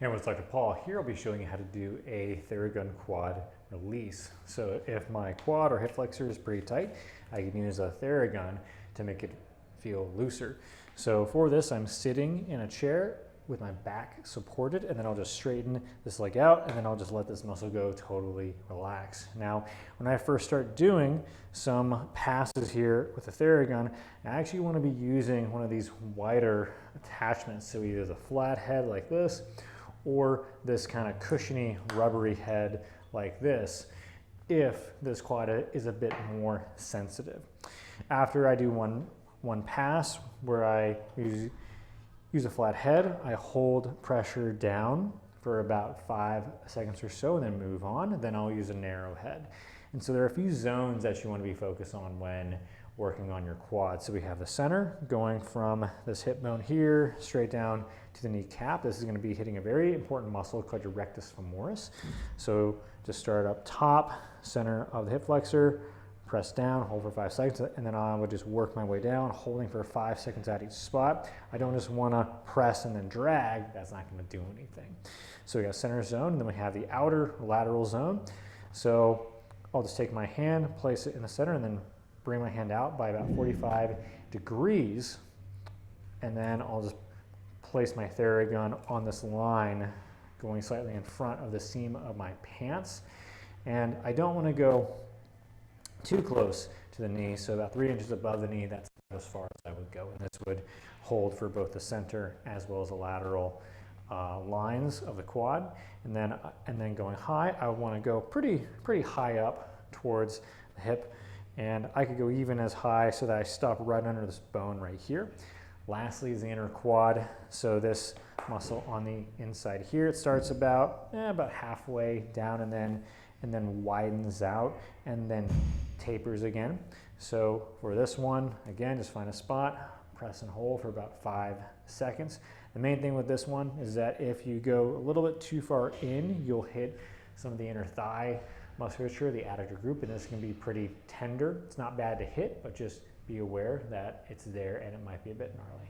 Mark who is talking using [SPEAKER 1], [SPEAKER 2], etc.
[SPEAKER 1] Hey, it's Dr. Paul. Here I'll be showing you how to do a Theragun quad release. So if my quad or hip flexor is pretty tight, I can use a Theragun to make it feel looser. So for this, I'm sitting in a chair with my back supported, and then I'll just straighten this leg out, and then I'll just let this muscle go totally relax. Now, when I first start doing some passes here with the Theragun, I actually want to be using one of these wider attachments. So either the flat head like this, or this kind of cushiony, rubbery head like this, if this quad is a bit more sensitive. After I do one pass where I use a flat head, I hold pressure down for about 5 seconds or so and then move on. Then I'll use a narrow head. And so there are a few zones that you want to be focused on when working on your quad. So we have the center going from this hip bone here straight down to the kneecap. This is going to be hitting a very important muscle called your rectus femoris. So just start up top, center of the hip flexor, press down, hold for 5 seconds, and then I would just work my way down, holding for 5 seconds at each spot. I don't just want to press and then drag. That's not going to do anything. So we got center zone, and then we have the outer lateral zone. So I'll just take my hand, place it in the center, and then bring my hand out by about 45 degrees, and then I'll just place my Theragun on this line going slightly in front of the seam of my pants. And I don't want to go too close to the knee, so about 3 inches above the knee, that's as far as I would go. And this would hold for both the center as well as the lateral lines of the quad. And then going high, I want to go pretty high up towards the hip. And I could go even as high so that I stop right under this bone right here. Lastly is the inner quad. So this muscle on the inside here, it starts about halfway down and then widens out and then tapers again. So for this one, again, just find a spot, press and hold for about 5 seconds. The main thing with this one is that if you go a little bit too far in, you'll hit some of the inner thigh musculature, the adductor group, and this can be pretty tender. It's not bad to hit, but just be aware that it's there and it might be a bit gnarly.